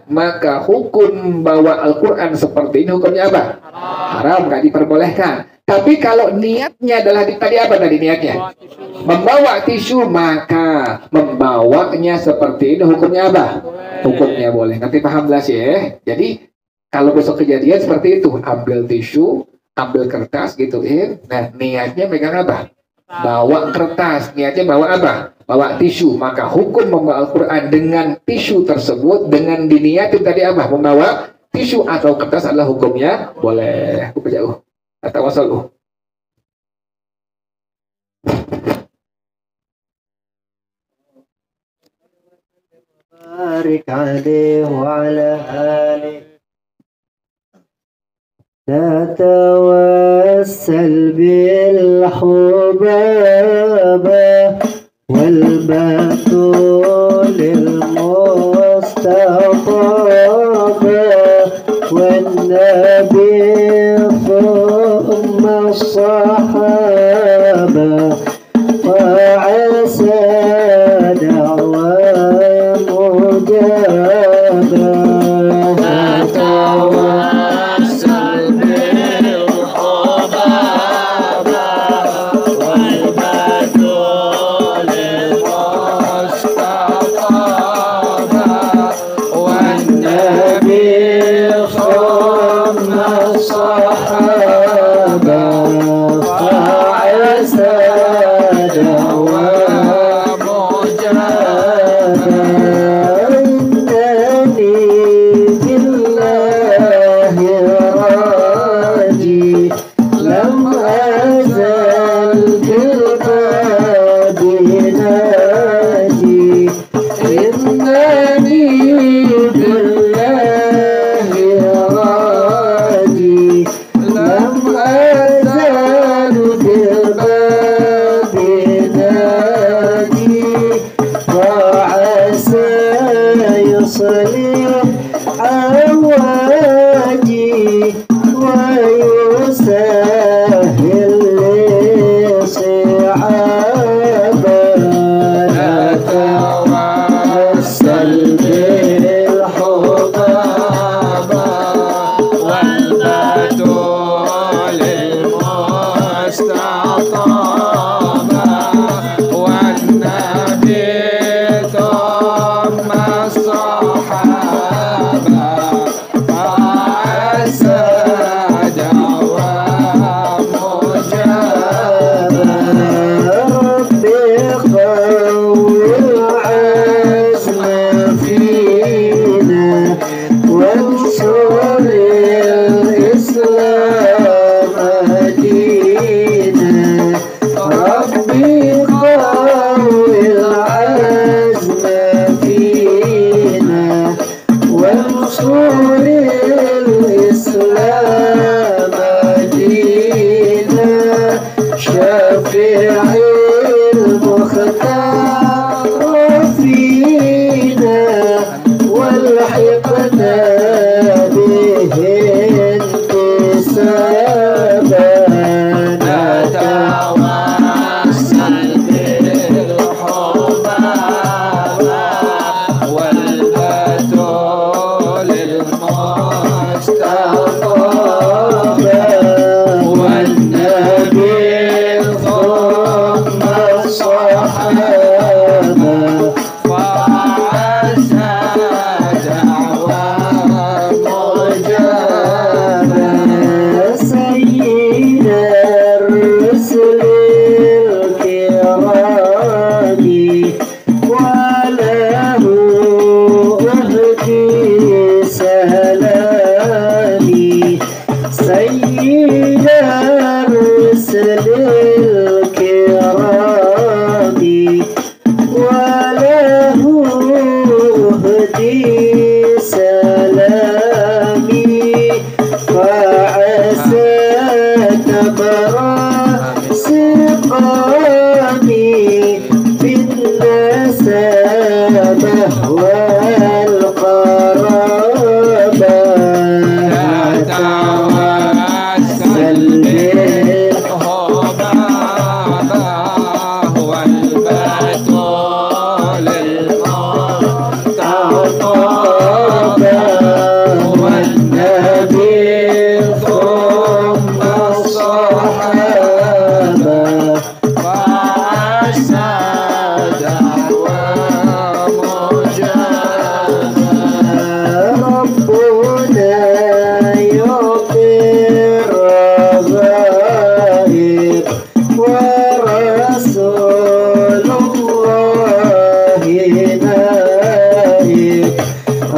maka hukum bawa Al-Quran seperti ini hukumnya apa? Haram, nggak diperbolehkan. Tapi kalau niatnya adalah tadi apa tadi niatnya? Membawa tisu, maka membawanya seperti ini hukumnya apa? Hukumnya boleh. Nanti paham jelas ya. Jadi kalau besok kejadian seperti itu, ambil tisu, ambil kertas gituin. Nah niatnya megang apa? Bawa kertas, niatnya bawa apa? Bawa tisu, maka hukum membawa Al-Quran dengan tisu tersebut dengan diniatin tadi apa? Membawa tisu atau kertas adalah hukumnya boleh. Hukum jauh atau wasaluh. بارك عليه وعلى آله نتوسل بالحباب والبتول المصطفى والنبي ثم الصحابة وعسى دعوى مجابة نتوسل بالحبابة والبتول المصطفى والنبي ثم الصحابة وعسى دعوى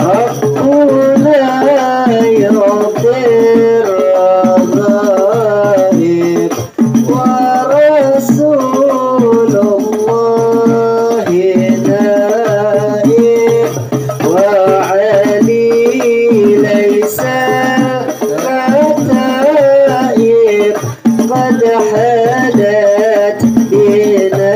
ربنا يعطي الرغائب ورسول الله نائب وعلي ليس كتائب قد حدت بنا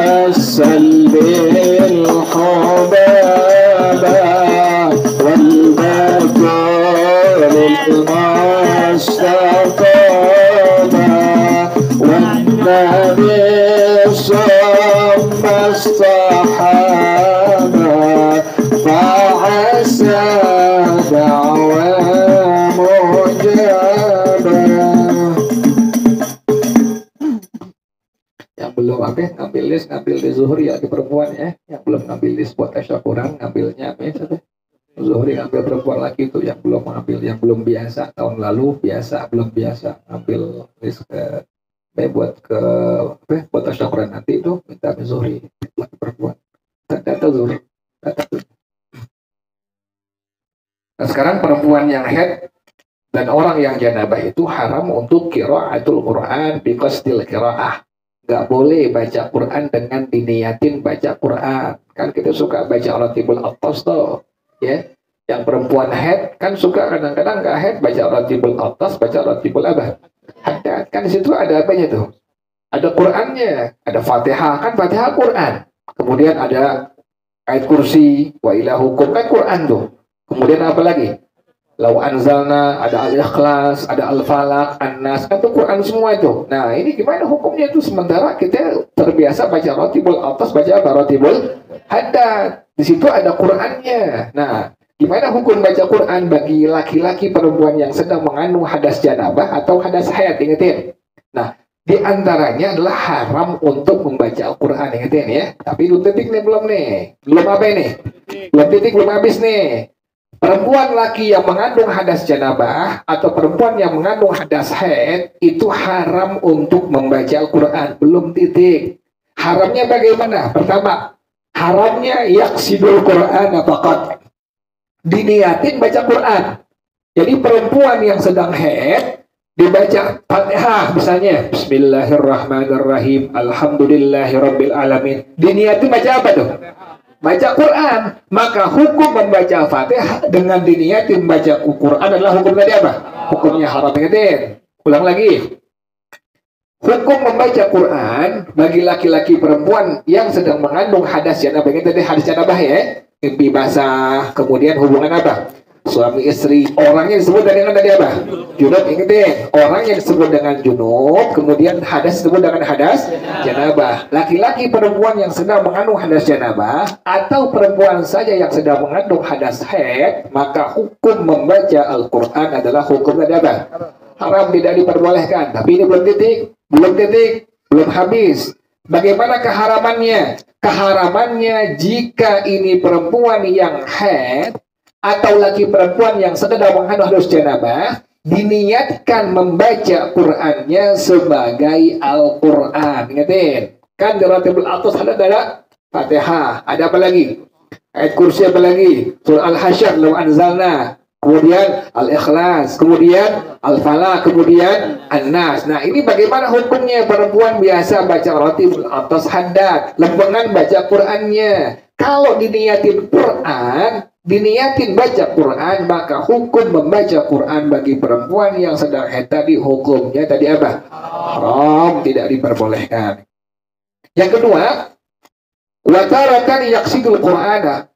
نتوسل بالحبابة والبدر المصطفى والنبي ثم الصحابة فعسى دعوى مجابة. Yang belum ngambil list, ngambil di Zuhri lagi perempuan ya. Yang belum ngambil list buat tasyakuran, ngambilnya satu. Zuhri ngambil perempuan lagi tuh yang belum ngambil, yang belum biasa tahun lalu biasa, belum biasa ngambil list ke buat buat tasyakuran nanti itu minta Zuhri buat perempuan. Data Zuhri. Nah, sekarang perempuan yang haid dan orang yang janabah itu haram untuk qiraatul Quran bi qasdil qiraah. Nggak boleh baca Quran dengan diniatin baca Quran. Kan kita suka baca Ratibul Atas tuh, ya. Yang perempuan haid kan suka kadang-kadang nggak haid baca Ratibul Atas, baca Ratibul Abad. Haddad kan di situ ada apanya tuh? Ada Qurannya, ada Fatihah, kan Fatihah Quran. Kemudian ada ayat kursi, wa ilahukum kan Quran tuh. Kemudian apa lagi? Lau anzalna, ada al-ikhlas, ada al-falaq, an-nas, kan itu Quran semua itu. Nah ini gimana hukumnya itu? Sementara kita terbiasa baca Ratibul Atas, baca apa? Ratibul Haddad. Di situ ada Qurannya. Nah gimana hukum baca Quran bagi laki-laki perempuan yang sedang mengandung hadas janabah atau hadas haid? Ingetin. Nah di antaranya adalah haram untuk membaca Al-Quran. Ingetin ya. Tapi belum titik nih, belum nih. Belum apa ini? Belum titik, belum habis nih. Perempuan laki yang mengandung hadas janabah atau perempuan yang mengandung hadas haid itu haram untuk membaca Al-Quran. Belum titik. Haramnya bagaimana? Pertama, haramnya yaksidul Quran faqat. Diniatin baca Quran. Jadi perempuan yang sedang haid dibaca Fatihah misalnya, Bismillahirrahmanirrahim, Alhamdulillahirabbil alamin. Diniatin baca apa tuh? Baca Quran. Maka hukum membaca Fatihah dengan diniatin baca Quran adalah hukum tadi apa? Hukumnya haram. Ingetin. Ulang lagi. Hukum membaca Quran bagi laki-laki perempuan yang sedang mengandung hadas janabah. Ingat tadi hadas janabah ya. Mimpi basah, kemudian hubungan apa? Suami istri. Orangnya disebut dengan tadi apa? Junub. Ingetin. Orang yang disebut dengan junub, kemudian hadas disebut dengan hadas janabah. Laki-laki perempuan yang sedang mengandung hadas janabah atau perempuan saja yang sedang mengandung hadas haid, maka hukum membaca Al-Quran adalah hukum tadi apa? Haram, tidak diperbolehkan. Tapi ini belum titik, belum habis. Bagaimana keharamannya? Keharamannya jika ini perempuan yang haid atau laki perempuan yang sedang mengandung hadas janabah, diniatkan membaca Qur'annya sebagai Al-Quran. Ingatin, kan di Ratibul Atas ada Fatihah, ada apa lagi? Ayat kursi apa lagi? Surah Al-Hasyr, Lau Anzalna, kemudian Al-Ikhlas, kemudian Al-Falaq, kemudian An-Nas. Nah ini bagaimana hukumnya? Perempuan biasa baca Ratibul Atas haddad, lempengan baca Qur'annya. Kalau diniatin Quran, diniatin baca Quran, maka hukum membaca Quran bagi perempuan yang sedang haid tadi hukumnya tadi apa? Haram, tidak diperbolehkan. Yang kedua, wa taratan yaqsidul Qur'ana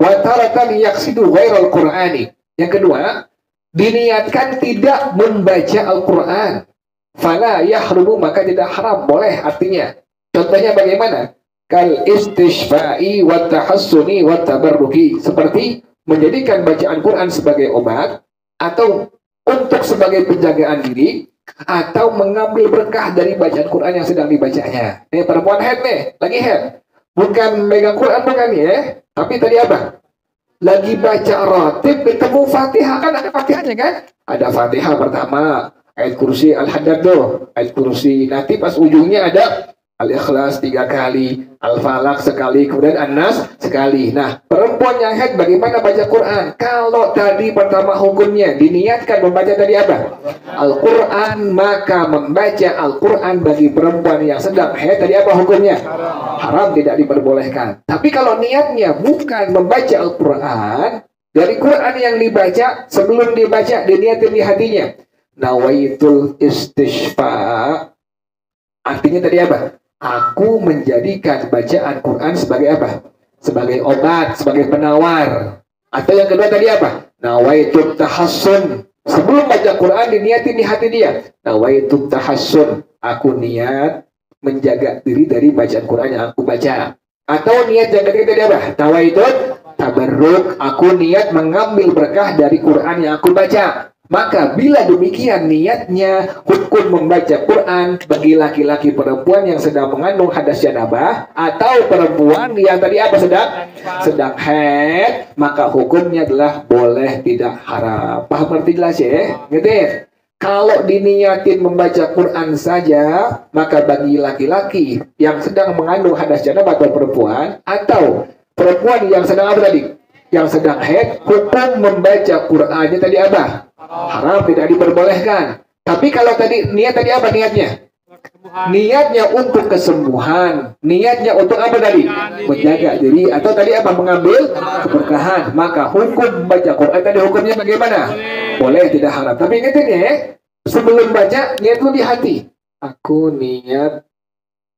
wa taratan yaqsidu ghairal Qur'ani. Yang kedua, diniatkan tidak membaca Al-Quran, fala yahrumu, maka tidak haram, boleh artinya. Contohnya bagaimana? Kal istishfa'i wa tahassuni wa tabarruki, seperti menjadikan bacaan Quran sebagai obat atau untuk sebagai penjagaan diri atau mengambil berkah dari bacaan Quran yang sedang dibacanya. Nih perempuan haid nih, lagi haid. Bukan megang Quran bukan ya, tapi tadi apa? Lagi baca ratib ketemu Fatihah, kan ada Fatihahnya kan? Ada Fatihah pertama, ayat kursi Al-Haddad tuh, ayat kursi. Nanti pas ujungnya ada Al-Ikhlas 3 kali, Al-Falaq sekali, kemudian An-Nas sekali. Nah, perempuan yang haid bagaimana baca Quran? Kalau tadi pertama hukumnya diniatkan membaca tadi apa? Al-Quran, maka membaca Al-Quran bagi perempuan yang sedang haid tadi apa hukumnya? Haram, tidak diperbolehkan. Tapi kalau niatnya bukan membaca Al-Quran, dari Quran yang dibaca, sebelum dibaca diniatin di hatinya, nawaitul istishfa, artinya tadi apa? Aku menjadikan bacaan Quran sebagai apa? Sebagai obat, sebagai penawar. Atau yang kedua tadi apa? Nawaitut tahassun. Sebelum baca Quran diniatin di hati dia. Nawaitut tahassun. Aku niat menjaga diri dari bacaan Quran yang aku baca. Atau niat yang ketiga tadi apa? Nawaitut tabarruk. Aku niat mengambil berkah dari Quran yang aku baca. Maka bila demikian niatnya hukum membaca Quran bagi laki-laki perempuan yang sedang mengandung hadas janabah atau perempuan yang tadi apa sedang haid, maka hukumnya adalah boleh tidak haram. Paham arti jelas ya? Gitu ya? Kalau diniatin membaca Quran saja, maka bagi laki-laki yang sedang mengandung hadas janabah atau perempuan yang sedang apa tadi? Yang sedang haid, hukum membaca Qurannya tadi apa? Haram, tidak diperbolehkan. Tapi kalau tadi niat tadi apa niatnya? Niatnya untuk kesembuhan. Niatnya untuk apa tadi? Menjaga diri atau tadi apa? Mengambil keberkahan. Maka hukum membaca Quran tadi hukumnya bagaimana? Boleh, tidak haram. Tapi ingatin ya, sebelum baca niat itu di hati. Aku niat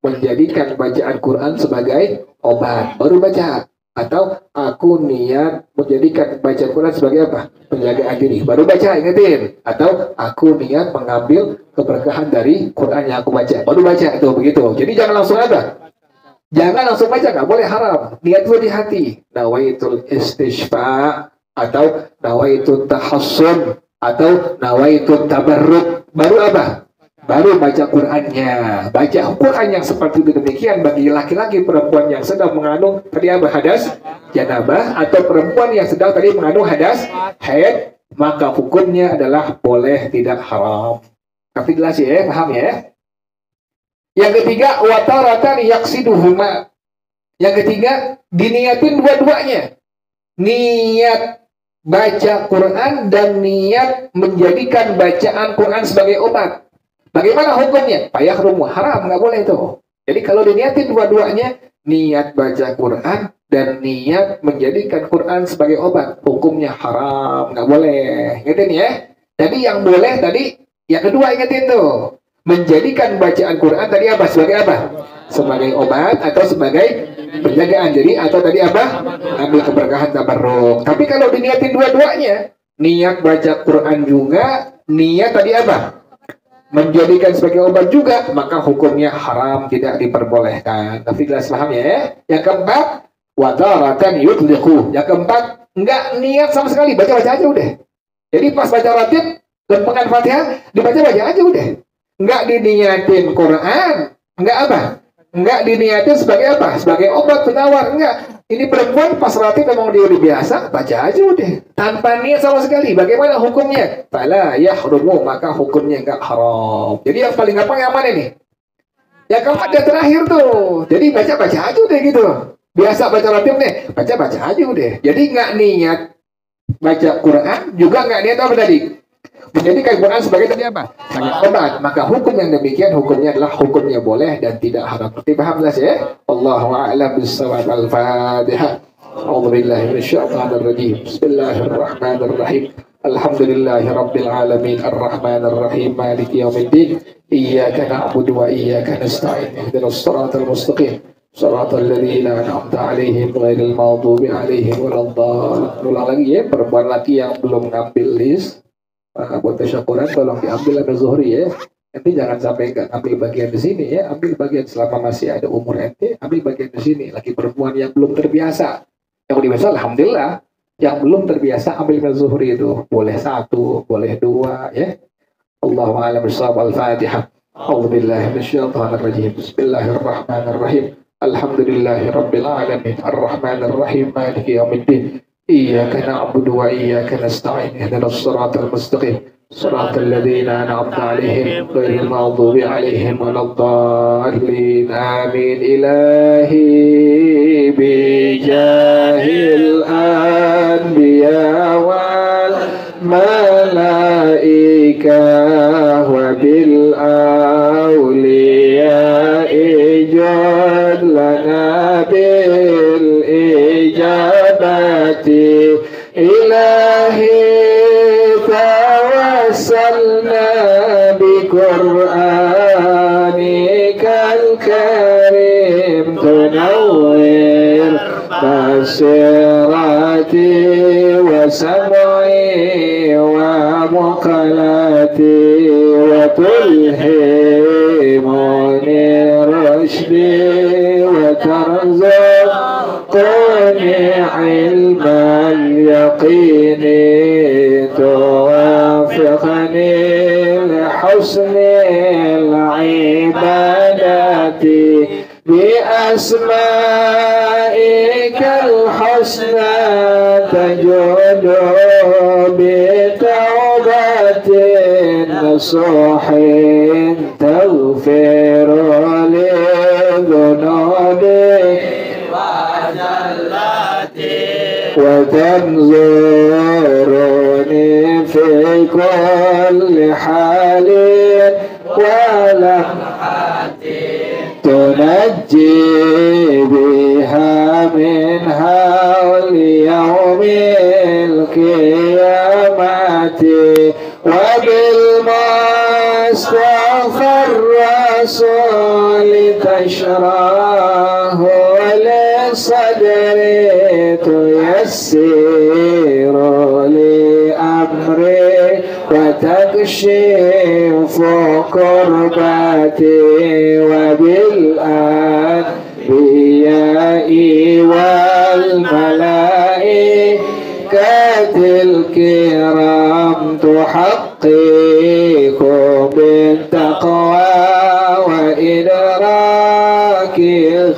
menjadikan bacaan Quran sebagai obat. Baru baca. Atau aku niat menjadikan baca Quran sebagai apa? Penjagaan diri. Baru baca, ingetin. Atau aku niat mengambil keberkahan dari Quran yang aku baca. Baru baca itu begitu. Jadi jangan langsung apa? Jangan langsung baca, nggak boleh, haram. Niat itu di hati. Nawaitul istishfa atau nawaitul tahassun atau nawaitul tabarruk. Baru apa? Baru baca Qurannya. Baca Quran yang seperti itu demikian bagi laki-laki perempuan yang sedang mengandung tadi apa? Hadas janabah atau perempuan yang sedang tadi mengandung hadas haid, maka hukumnya adalah boleh, tidak haram. Tapi jelas ya, paham ya? Yang ketiga, wataratan yaksiduhuma. Yang ketiga, diniatin dua-duanya. Niat baca Quran dan niat menjadikan bacaan Quran sebagai obat. Bagaimana hukumnya? Fayahrumu, haram, nggak boleh itu. Jadi kalau diniatin dua-duanya, niat baca Quran dan niat menjadikan Quran sebagai obat, hukumnya haram, nggak boleh. Ingetin ya. Jadi yang boleh tadi, yang kedua ingetin tuh. Menjadikan bacaan Quran tadi apa? Sebagai apa? Sebagai obat atau sebagai penjagaan diri atau tadi apa? Ambil keberkahan tabarruk. Tapi kalau diniatin dua-duanya, niat baca Quran juga, niat tadi apa? Menjadikan sebagai obat juga, maka hukumnya haram, tidak diperbolehkan. Tapi jelas paham ya? Yang keempat, wadaratan yudliku. Yang keempat, enggak niat sama sekali, baca-baca aja udah. Jadi pas baca ratib, lempengan Fatihah, dibaca-baca aja udah. Enggak diniatin Quran, enggak apa? Enggak diniatin sebagai apa? Sebagai obat penawar, enggak. Ini perempuan pas ratib memang dia udah biasa, baca aja udah. Tanpa niat sama sekali. Bagaimana hukumnya? Fala yahrumu, maka hukumnya enggak haram. Jadi yang paling gampang yang mana nih? Yang keempat dan terakhir tuh. Jadi baca-baca aja udah gitu. Biasa baca ratib nih, baca-baca aja udah. Jadi enggak niat baca Quran, juga enggak niat apa tadi? Menjadikan Quran sebagai tadi apa? Sebagai obat. Maka hukum yang demikian hukumnya adalah hukumnya boleh dan tidak haram. Berarti paham jelas ya? Allahu a'lam bis-shawab. Al-Fatihah. A'udzubillahi minasyaitonir rajim. Bismillahirrahmanirrahim. Alhamdulillahirabbil alamin arrahmanir rahim maliki yaumiddin. Iyyaka na'budu wa iyyaka nasta'in. Ihdinas siratal mustaqim. Shiratal ladzina an'amta 'alaihim ghairil maghdubi 'alaihim waladdallin. Ulang lagi ya, perempuan laki yang belum ngambil list buat tasyakuran tolong diambil ambil zuhri ya. Nanti jangan sampai nggak ambil bagian di sini ya. Ambil bagian selama masih ada umur ente, ambil bagian di sini. Laki perempuan yang belum terbiasa. Yang udah biasa alhamdulillah. Yang belum terbiasa ambil zuhri itu. Boleh 1, boleh 2 ya. Allahu a'lam bishawab. Al-Fatihah. A'udzubillahi minasyaitonir rajim. Bismillahirrahmanirrahim. Alhamdulillahirabbil alamin arrahmanir rahim maliki yaumiddin. Iyyaka na'budu wa iyyaka nasta'in ihdinas siratal mustaqim صراط الذين أنعمت عليهم غير المغضوب عليهم ولا الضالين آمين إلهي بجاه الأنبياء والملائكة وبالأولياء جد لنا بالإجابة إلهي توسلنا بقرآنك الكريم تنور بصيرتي وسمعي ومقلتي وتلهمني رشدي وترزقني علم اليقين توافقني لحسن العبادة بأسمائك الحسنى تجود بتوبة نصوح تغفر لي ذنوبي وتنظرني في كل حال ولمحة تنجي بها من هول يوم القيامة وبالمصطفى الرسول تشرح لصدري تيسر لأمري وتكشف كربتي وبالأنبياء والملائكة الكرام تحقق بالتقوى وإدراك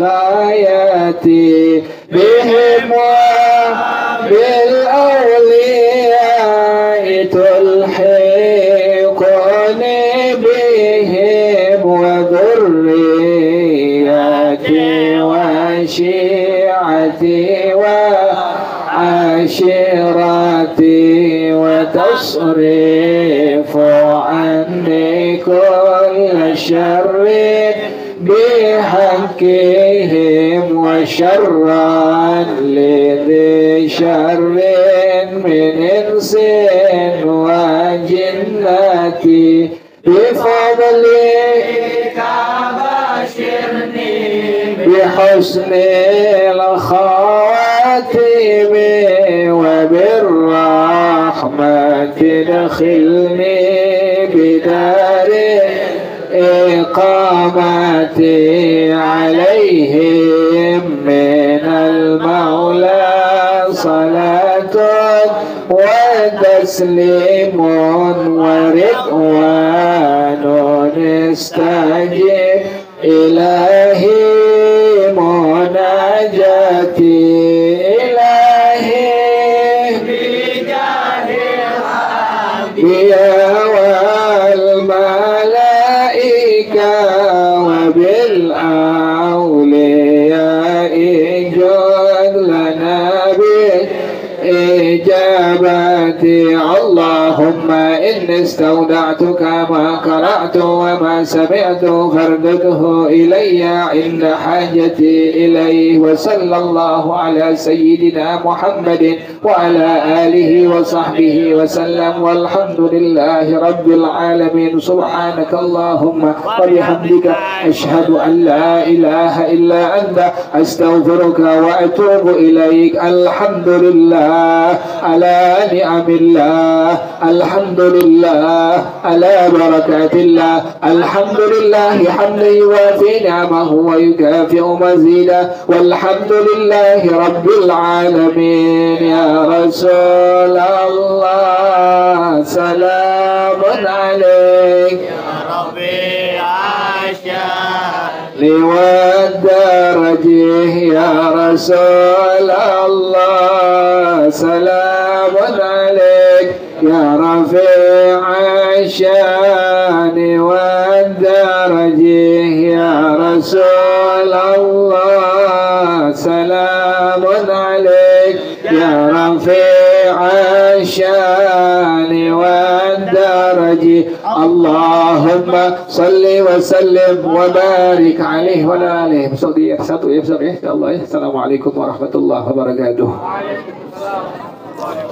غايتي بهم وبالأولياء تلحقني بهم وذريتي وشيعتي وعشيرتي وتصرف عني كل شر بحقهم وشرا لذي شر من إنس وجنتي بفضلك بشرني بحسن الخواتم وبالرحمة ادخلني بدار إقامتي عليهم من المولى صلاة وتسليم ورضوان استجب إلهي مناجاتي إلهي بجاه الأنبياء والملائكة وبالأولياء جد لنا بالإجابة اللهم إني استودعتك ما قرأت وما سمعت فاردده إلي عند حاجتي إليه وصلى الله على سيدنا محمد وعلى آله وصحبه وسلم والحمد لله رب العالمين سبحانك اللهم وبحمدك أشهد أن لا إله إلا أنت أستغفرك وأتوب إليك الحمد لله على نعم الله الحمد لله على بركات الله الحمد لله حمدا يوافي نعمه ويكافئ مزيدا والحمد لله رب العالمين يا رسول الله سلام عليك يا ربي عاشا والدرجه يا رسول الله سلام عليك يا رفيع الشان والدرج يا رسول الله سلام عليك يا رفيع الشان والدرج اللهم صل وسلم وبارك عليه وعلى آله وصحبه satu ya Ustaz ya. Insyaallah ya. Assalamualaikum warahmatullahi wabarakatuh.